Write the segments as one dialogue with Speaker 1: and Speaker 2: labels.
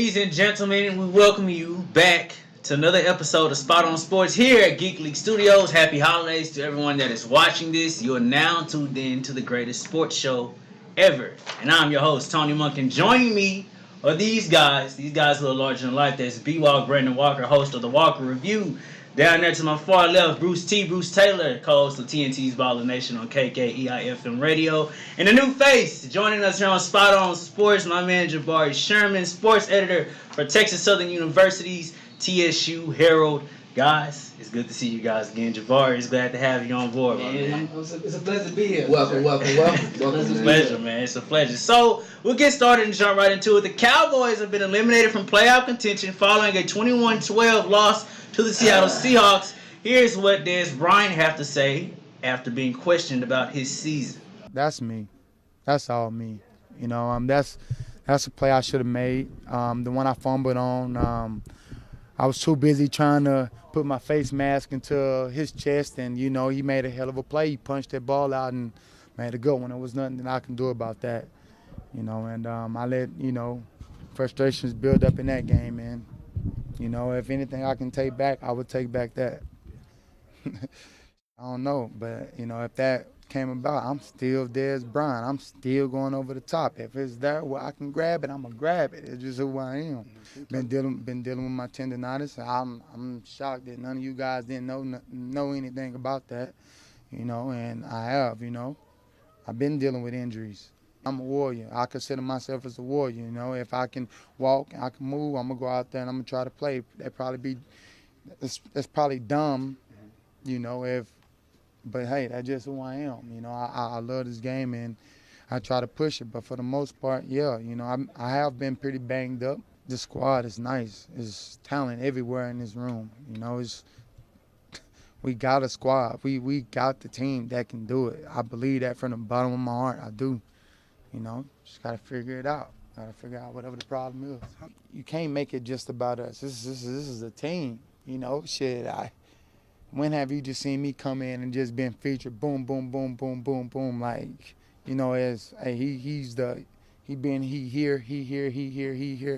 Speaker 1: Ladies and gentlemen, we welcome you back to another episode of Spot on Sports here at Geek League Studios. Happy holidays to everyone that is watching this. You are now tuned in to the greatest sports show ever. And I'm your host, Tony Monk. And joining me are these guys a little larger than life. That's B-Walk, Brandon Walker, host of the Walker Review. Down there to my far left, Bruce Taylor, co-host of TNT's Baller Nation on KKEI-FM Radio. And a new face joining us here on Spot On Sports, my man Jabari Sherman, sports editor for Texas Southern University's TSU Herald. Guys, it's good to see you guys again. Jabari, it's glad to have you on board, man.
Speaker 2: It's a pleasure to be here.
Speaker 3: Welcome.
Speaker 1: It's a pleasure, man. It's a pleasure. So, we'll get started and jump right into it. The Cowboys have been eliminated from playoff contention following a 21-12 loss to the Seattle Seahawks. Here's what Dez Bryant have to say after being questioned about his season.
Speaker 4: That's me. That's all me. You know, that's a play I should have made. The one I fumbled on, I was too busy trying to put my face mask into his chest, and, you know, he made a hell of a play. He punched that ball out and made a good one. There was nothing that I can do about that, you know, and I let, you know, frustrations build up in that game, man. You know, if anything I can take back, I would take back that. I don't know, but, you know, if that came about, I'm still Dez Bryant. I'm still going over the top. If it's there where I can grab it, I'm going to grab it. It's just who I am. Been dealing with my tendonitis. I'm shocked that none of you guys didn't know anything about that, you know, and I have, you know. I've been dealing with injuries. I'm a warrior. I consider myself as a warrior, you know. If I can walk, I can move, I'm going to go out there and I'm going to try to play. That's probably dumb, you know, but hey, that's just who I am. You know, I love this game and I try to push it. But for the most part, yeah, you know, I have been pretty banged up. The squad is nice. There's talent everywhere in this room. You know, we got a squad. We got the team that can do it. I believe that from the bottom of my heart. I do. You know, just got to figure it out. Got to figure out whatever the problem is. You can't make it just about us. This is a team. You know, shit. When have you just seen me come in and just been featured? Boom, boom, boom, boom, boom, boom. Like, you know, as hey, he here.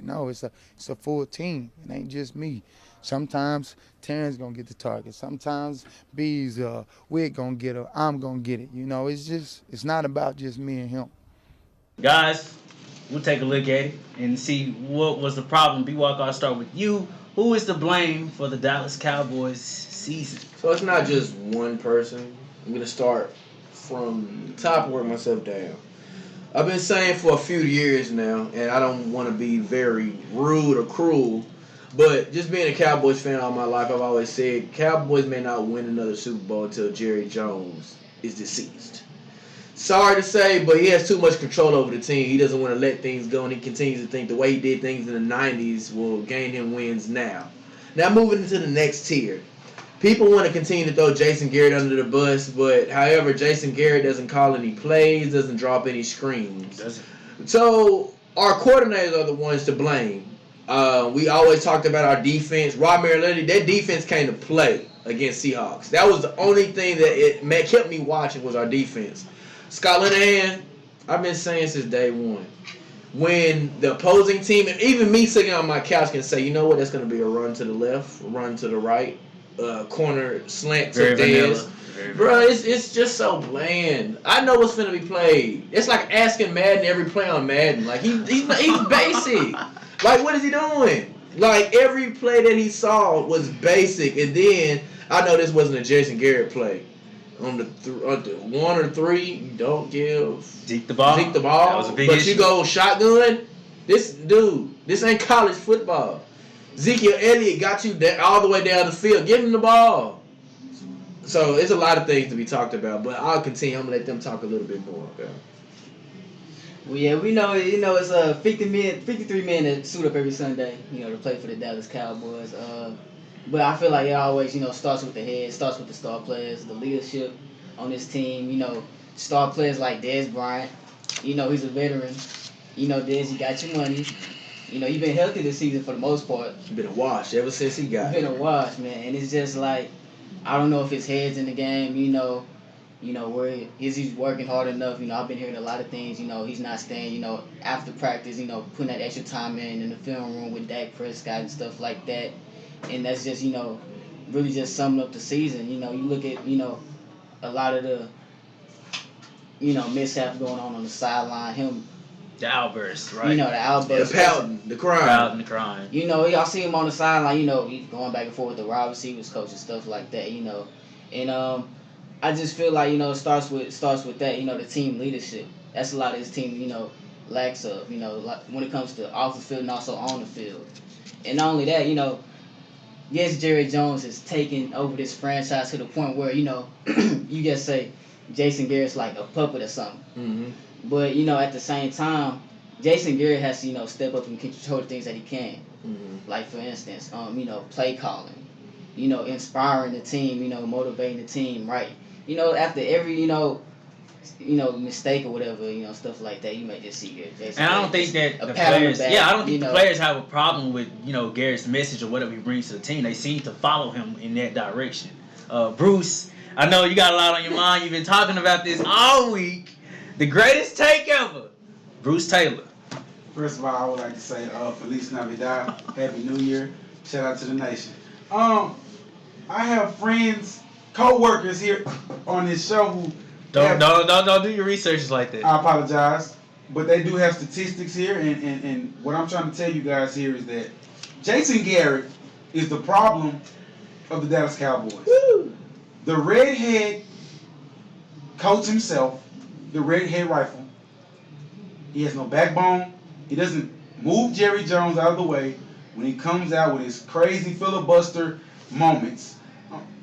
Speaker 4: No, it's a full team. It ain't just me. Sometimes Terrence gonna get the target. Sometimes B's we're gonna get it. I'm gonna get it. You know, it's not about just me and him.
Speaker 1: Guys, we'll take a look at it and see what was the problem. B-Walk, I'll start with you. Who is to blame for the Dallas Cowboys season?
Speaker 3: So it's not just one person. I'm going to start from the top and work myself down. I've been saying for a few years now, and I don't want to be very rude or cruel, but just being a Cowboys fan all my life, I've always said Cowboys may not win another Super Bowl until Jerry Jones is deceased. Sorry to say, but he has too much control over the team. He doesn't want to let things go, and he continues to think the way he did things in the 90s will gain him wins now. Now moving into the next tier. People want to continue to throw Jason Garrett under the bus, but however, Jason Garrett doesn't call any plays, doesn't drop any screens. So our coordinators are the ones to blame. We always talked about our defense. Rob Marinelli, that defense came to play against Seahawks. That was the only thing that kept me watching was our defense. Scott Linehan, I've been saying since day one, when the opposing team, and even me sitting on my couch can say, you know what, that's going to be a run to the left, a run to the right, corner slant to Dez. Bro, it's just so bland. I know what's going to be played. It's like asking Madden every play on Madden. Like, he's basic. Like, what is he doing? Like, every play that he saw was basic. And then, I know this wasn't a Jason Garrett play. On the 1 or 3, you don't give
Speaker 1: Zeke the ball.
Speaker 3: That was a big issue. You go shotgun. This ain't college football. Ezekiel Elliott got you all the way down the field. Give him the ball. So it's a lot of things to be talked about, but I'll continue. I'm gonna let them talk a little bit more. Okay.
Speaker 2: Well, yeah, we know. You know, it's 53 men that suit up every Sunday. You know, to play for the Dallas Cowboys. But I feel like it always, you know, starts with the head, starts with the star players, the leadership on this team. You know, star players like Dez Bryant. You know, he's a veteran. You know, Dez, you got your money. You know, you've been healthy this season for the most part.
Speaker 3: You've been a wash ever since he got
Speaker 2: here. Been a wash, man. And it's just like, I don't know if his head's in the game. You know, Where is he working hard enough? I've been hearing a lot of things. He's not staying. After practice. Putting that extra time in the film room with Dak Prescott and stuff like that. And that's just really just summing up the season. You look at a lot of the mishaps going on the sideline. Him.
Speaker 1: The outburst, right?
Speaker 2: The outburst.
Speaker 3: The pouting, the crying.
Speaker 1: Pouting, the crying.
Speaker 2: Y'all see him on the sideline. He's going back and forth with the wide receivers coach and stuff like that. And I just feel like it starts with that. The team leadership. That's a lot of his team. Lacks of. When it comes to off the field and also on the field. And not only that, yes, Jerry Jones has taken over this franchise to the point where you just say Jason Garrett's like a puppet or something.
Speaker 3: Mm-hmm.
Speaker 2: But at the same time, Jason Garrett has to step up and control the things that he can.
Speaker 3: Mm-hmm.
Speaker 2: Like for instance, play calling, inspiring the team, motivating the team, right? After every mistake or whatever, stuff like that, you may just see Jason.
Speaker 1: And I don't think that the players, I don't think the players have a problem with Garrett's message or whatever he brings to the team. They seem to follow him in that direction. Bruce, I know you got a lot on your mind. You've been talking about this all week. The greatest take ever, Bruce Taylor.
Speaker 5: First of all, I would like to say Feliz Navidad, Happy New Year. Shout out to the nation. I have friends, co-workers here on this show who
Speaker 1: Don't do your research like that.
Speaker 5: I apologize, but they do have statistics here, and what I'm trying to tell you guys here is that Jason Garrett is the problem of the Dallas Cowboys.
Speaker 3: Woo!
Speaker 5: The redhead coach himself, the redhead rifle, he has no backbone. He doesn't move Jerry Jones out of the way when he comes out with his crazy filibuster moments.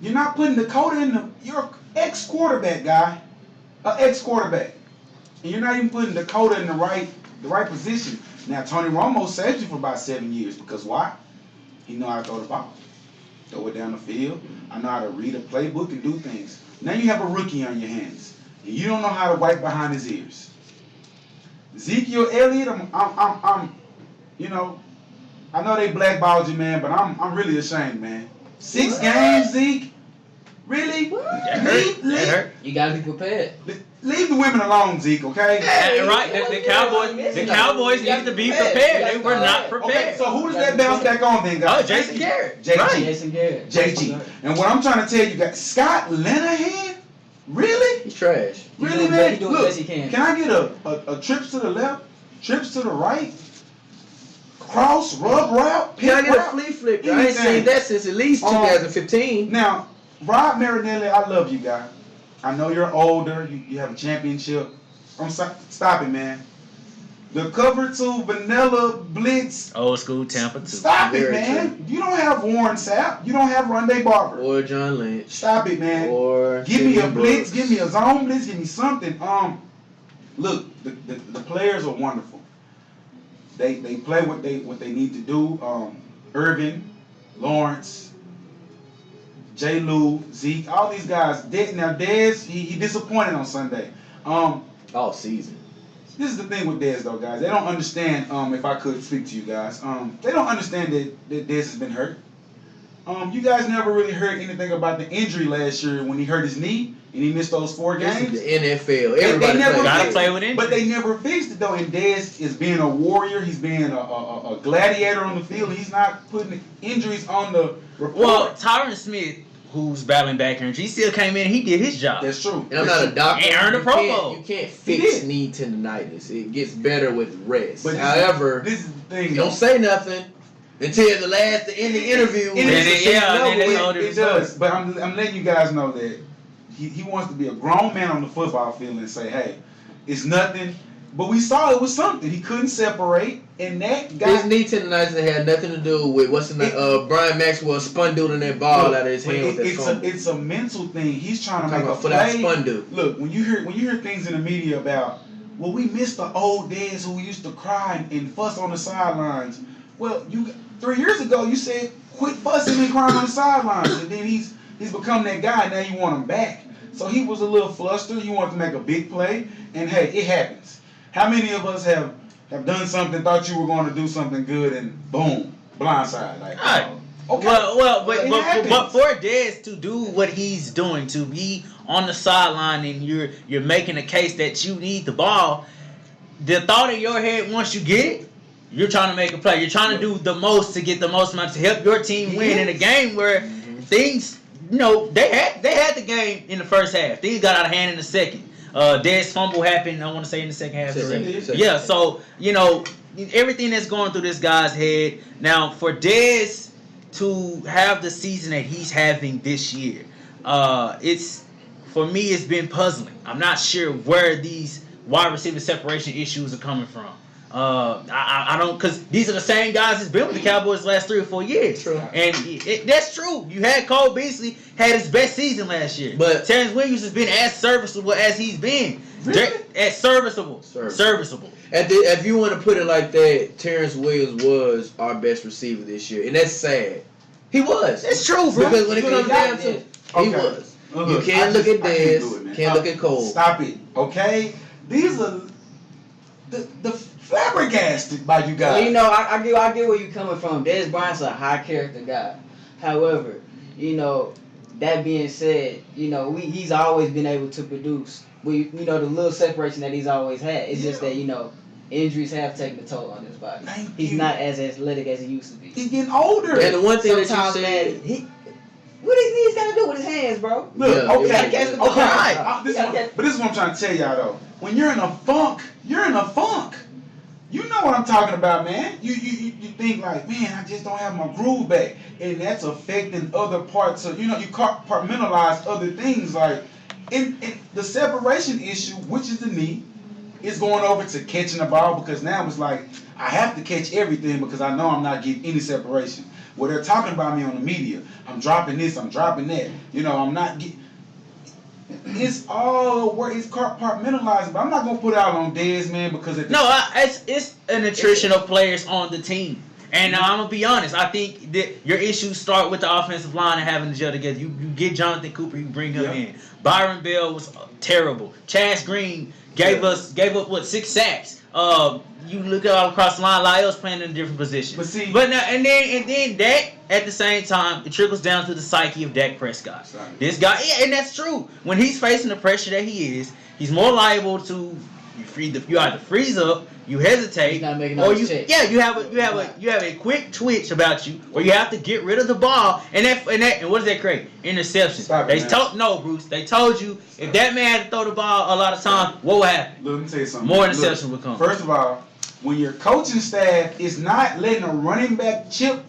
Speaker 5: You're not putting Dakota in the. You're an ex-quarterback guy, an ex-quarterback, and you're not even putting Dakota in the right position. Now Tony Romo saved you for about 7 years because why? He know how to throw the ball, throw it down the field. I know how to read a playbook and do things. Now you have a rookie on your hands, and you don't know how to wipe behind his ears. Ezekiel Elliott, I'm I know they blackballed you, man, but I'm really ashamed, man. 6 games, Zeke? Really?
Speaker 1: That hurt.
Speaker 2: You gotta be prepared.
Speaker 5: Leave the women alone, Zeke, okay?
Speaker 1: Right, the Cowboys need to be prepared. They were not prepared.
Speaker 5: Okay, so who does that bounce back on then, guys?
Speaker 1: Oh, Jason Garrett.
Speaker 5: JG.
Speaker 1: Right.
Speaker 2: Jason Garrett.
Speaker 5: JG. And what I'm trying to tell you guys, Scott Linehan? Really?
Speaker 3: He's trash.
Speaker 5: Really, man?
Speaker 2: He doing
Speaker 5: Look,
Speaker 2: best he can.
Speaker 5: can I get a trips to the left, trips to the right, cross, rub route,
Speaker 3: Can I
Speaker 5: pick
Speaker 3: get a
Speaker 5: route?
Speaker 3: flea flicker? I ain't
Speaker 5: Anything.
Speaker 3: seen that since at least 2015.
Speaker 5: Now, Rob Marinelli, I love you, guy. I know you're older. You have a championship. Stop it, man. The cover 2 vanilla blitz.
Speaker 1: Old school Tampa 2.
Speaker 5: Stop it,
Speaker 3: Very
Speaker 5: man.
Speaker 3: true.
Speaker 5: You don't have Warren Sapp. You don't have Rondé Barber.
Speaker 3: Or John Lynch.
Speaker 5: Stop it, man.
Speaker 3: Or
Speaker 5: Give me a
Speaker 3: Jimmy
Speaker 5: blitz.
Speaker 3: Brooks.
Speaker 5: Give me a zone blitz. Give me something. Look, the players are wonderful. They play what they need to do. Irvin, Lawrence, J. Lou, Zeke, all these guys. Now Dez, he disappointed on Sunday.
Speaker 3: All season.
Speaker 5: This is the thing with Dez though, guys. They don't understand. If I could speak to you guys, they don't understand that Dez has been hurt. You guys never really heard anything about the injury last year when he hurt his knee and he missed those 4
Speaker 3: This
Speaker 5: games.
Speaker 3: is the NFL.
Speaker 5: They
Speaker 3: Everybody
Speaker 5: never
Speaker 3: plays
Speaker 1: Gotta
Speaker 3: it.
Speaker 1: play with injury.
Speaker 5: But they never fixed it though. And Dez is being a warrior. He's being a gladiator on the field. He's not putting injuries on the report.
Speaker 1: Well, Tyron Smith, who's battling back injury, he still came in and he did his job.
Speaker 5: That's true.
Speaker 3: And I'm not a doctor.
Speaker 1: And earned a
Speaker 3: You
Speaker 1: Pro
Speaker 3: can't-
Speaker 1: Bowl.
Speaker 3: You can't
Speaker 5: He
Speaker 3: fix
Speaker 5: did.
Speaker 3: knee tendonitis. It gets better with rest.
Speaker 5: But
Speaker 3: However,
Speaker 5: this is the thing.
Speaker 3: you don't say nothing until the end of the interview.
Speaker 5: It
Speaker 3: when
Speaker 5: is-
Speaker 3: it's
Speaker 1: yeah,
Speaker 3: over
Speaker 1: then it's
Speaker 3: with.
Speaker 1: all
Speaker 5: It does, but I'm letting you guys know that he wants to be a grown man on the football field and say, hey, it's nothing. But we saw it was something. He couldn't separate, and that guy.
Speaker 3: His knee tendonitis had nothing to do with Brian Maxwell spun doodling that ball out of his hand with that fumble.
Speaker 5: It's a mental thing. He's trying to
Speaker 3: I'm
Speaker 5: make a
Speaker 3: talking about
Speaker 5: play.
Speaker 3: for that spun dude.
Speaker 5: Look, when you hear things in the media about, well, we missed the old days who used to cry and fuss on the sidelines. Well, 3 years ago you said quit fussing and crying on the sidelines, and then he's become that guy. Now you want him back. So he was a little flustered. He wanted to make a big play, and hey, it happens. How many of us have done something, thought you were going to do something good, and boom, blindside? Like,
Speaker 1: Right.
Speaker 5: Okay.
Speaker 1: But
Speaker 5: happens.
Speaker 1: for Dez to do what he's doing, to be on the sideline and you're making a case that you need the ball, the thought in your head once you get it, you're trying to make a play. You're trying to do the most to get the most amount to help your team win in a game where things, they had the game in the first half. Things got out of hand in the second. Dez fumble happened, I want to say in the second half. Yeah, so, everything that's going through this guy's head. Now, for Dez to have the season that he's having this year, for me, it's been puzzling. I'm not sure where these wide receiver separation issues are coming from. I don't, because these are the same guys that's been with the Cowboys the last 3 or 4 years.
Speaker 3: True.
Speaker 1: And that's true. You had Cole Beasley had his best season last year.
Speaker 3: But
Speaker 1: Terrence Williams has been as serviceable as he's been.
Speaker 5: Really?
Speaker 1: As serviceable.
Speaker 3: If you want to put it like that, Terrence Williams was our best receiver this year, and that's sad. He was.
Speaker 1: It's true, bro.
Speaker 3: Because when it comes down to it, he was. You can't look at Dez, can't look at Cole.
Speaker 5: Stop it, okay? These are the flabbergasted by you guys.
Speaker 2: Well, I get where you're coming from. Dez Bryant's a high character guy. However, that being said, he's always been able to produce. The little separation that he's always had. It's just that, injuries have taken a toll on his body. He's not as athletic as he used to be.
Speaker 5: He's getting older.
Speaker 3: And the one thing
Speaker 2: Sometimes,
Speaker 3: that you said,
Speaker 2: what his knees got to do with his hands, bro?
Speaker 5: Look,
Speaker 3: Yeah,
Speaker 5: okay,
Speaker 3: you gotta
Speaker 2: catch the
Speaker 5: okay.
Speaker 2: ball.
Speaker 5: But this is what I'm trying to tell y'all though. When you're in a funk, you're in a funk. You know what I'm talking about, man. You think like, man, I just don't have my groove back, and that's affecting other parts of, you compartmentalize other things like, in the separation issue, which is the knee, is going over to catching the ball, because now it's like I have to catch everything because I know I'm not getting any separation. Well, they're talking about me on the media. I'm dropping this, I'm dropping that. I'm not getting. It's all where it's compartmentalized, but I'm not gonna put it out on Dez, man, because
Speaker 1: it's an attrition of players on the team. And I'm gonna be honest. I think that your issues start with the offensive line and having to gel together. You get Jonathan Cooper, you bring him in. Byron Bell was terrible. Chaz Green gave up what 6 sacks. You look at all across the line, Lyle's playing in a different position. But now and then Dak at the same time, it trickles down to the psyche of Dak Prescott. This guy, and that's true. When he's facing the pressure that he is, he's more liable to you either freeze up, you hesitate, or you have a quick twitch about you, or you have to get rid of the ball, and what does that create? Interceptions. Bruce. They told you if that man had to throw the ball a lot of times, what would happen?
Speaker 5: Let me tell you something.
Speaker 1: More interceptions would come.
Speaker 5: First of all, when your coaching staff is not letting a running back chip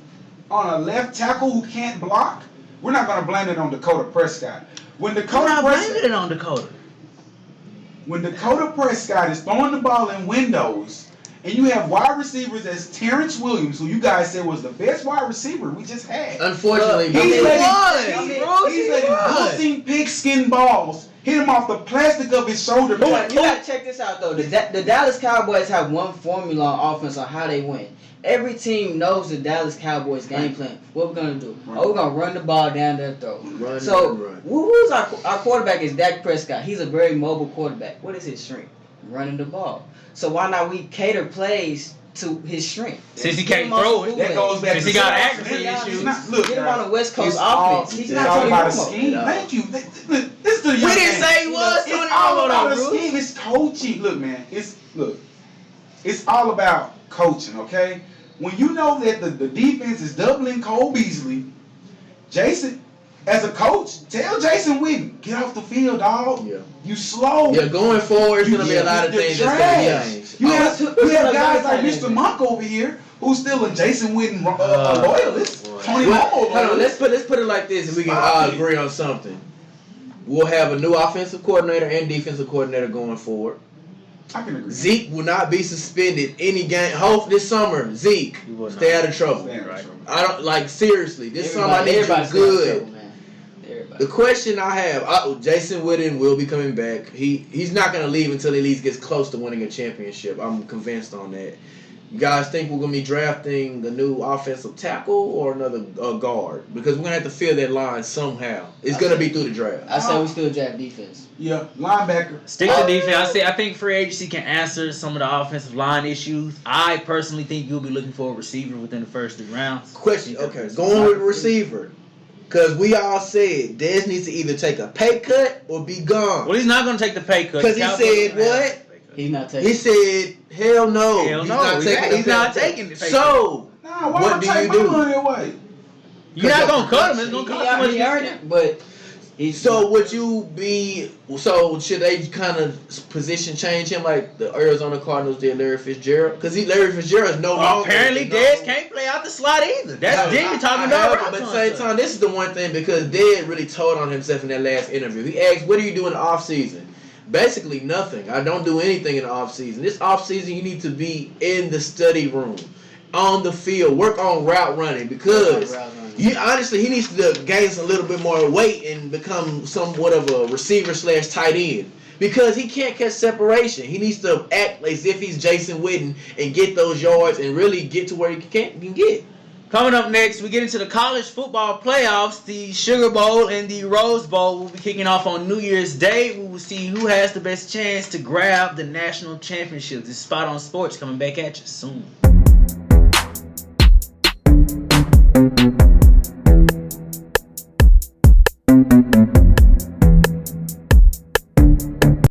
Speaker 5: on a left tackle who can't block, we're not going to blame it on Dakota Prescott. When Dakota Prescott is throwing the ball in windows, and you have wide receivers as Terrence Williams, who you guys said was the best wide receiver we just had.
Speaker 3: Unfortunately,
Speaker 5: he's letting pulsing pigskin balls hit him off the plastic of his shoulder.
Speaker 2: You gotta check this out though. The Dallas Cowboys have one formula on offense on how they win. Every team knows the Dallas Cowboys game plan. What we're gonna do? We're gonna run the ball down their throat. Who's our quarterback? Is Dak Prescott. He's a very mobile quarterback. What is his strength? Running the ball. So why not we cater plays to his strength?
Speaker 1: Since he can't throw it,
Speaker 5: that goes back.
Speaker 1: Since he got accuracy issues.
Speaker 5: Look,
Speaker 2: get him on the West Coast offense. He's not
Speaker 5: all
Speaker 2: Tony
Speaker 5: about a
Speaker 2: Romo.
Speaker 5: scheme. Thank you. This is the young
Speaker 1: We didn't
Speaker 5: man.
Speaker 1: say he was Tony
Speaker 5: It's all
Speaker 1: Romo,
Speaker 5: about a
Speaker 1: though,
Speaker 5: scheme. It's coaching. Look, man. It's all about coaching. Okay. When you know that the defense is doubling Cole Beasley, Jason, as a coach, tell Jason Witten, get off the field, dog. Yeah. You slow.
Speaker 3: Yeah, going forward, it's going to be a lot of things that's going to change.
Speaker 5: You have guys like Mr. Monk over here who's still a Jason Witten loyalist. Tony Romo loyalist.
Speaker 3: Let's put it like this, and we can all agree on something. We'll have a new offensive coordinator and defensive coordinator going forward.
Speaker 5: I can agree.
Speaker 3: Zeke will not be suspended any game. Hope this summer, Zeke, stay out of trouble. I don't seriously. This summer I need you good. The question I have, Jason Witten will be coming back. He's not going to leave until he at least gets close to winning a championship. I'm convinced on that. You guys think we're gonna be drafting a new offensive tackle or another guard? Because we're gonna have to fill that line somehow. It's gonna be through the draft.
Speaker 2: I say we still draft defense.
Speaker 5: Yeah, linebacker.
Speaker 1: Stick to defense. I think free agency can answer some of the offensive line issues. I personally think you'll be looking for a receiver within the first 3 rounds.
Speaker 3: Question. Okay, going with receiver. Because we all said Dez needs to either take a pay cut or be gone.
Speaker 1: Well, he's not going to take the pay cut.
Speaker 3: Because he said what?
Speaker 2: He's not taking.
Speaker 3: He said, "Hell no,
Speaker 1: Hell
Speaker 3: he's
Speaker 1: no,
Speaker 3: not taking.
Speaker 1: he's not taking the pay cut.
Speaker 3: So,
Speaker 5: Nah, why
Speaker 3: what
Speaker 5: would
Speaker 3: do
Speaker 5: I
Speaker 3: you
Speaker 5: take
Speaker 3: do?
Speaker 5: my money away?
Speaker 1: You're not going to cut him. It's going to cost too much.
Speaker 2: He earned it, but
Speaker 3: So would you be? So should they kind of position change him like the Arizona Cardinals did Larry Fitzgerald? Because Larry Fitzgerald is no longer.
Speaker 1: Apparently, Dez can't play out the slot either. That's Jimmy talking about.
Speaker 3: But at the same time, this is the one thing because Dez really told on himself in that last interview. He asked, "What do you do in the off season?" Basically nothing. I don't do anything in the off season. This off season, you need to be in the study room, on the field, work on route running because. Honestly, he needs to gain a little bit more weight and become somewhat of a receiver / tight end because he can't catch separation. He needs to act as if he's Jason Witten and get those yards and really get to where he can get.
Speaker 1: Coming up next, we get into the college football playoffs. The Sugar Bowl and the Rose Bowl will be kicking off on New Year's Day. We will see who has the best chance to grab the national championship. This is Spot on Sports coming back at you soon.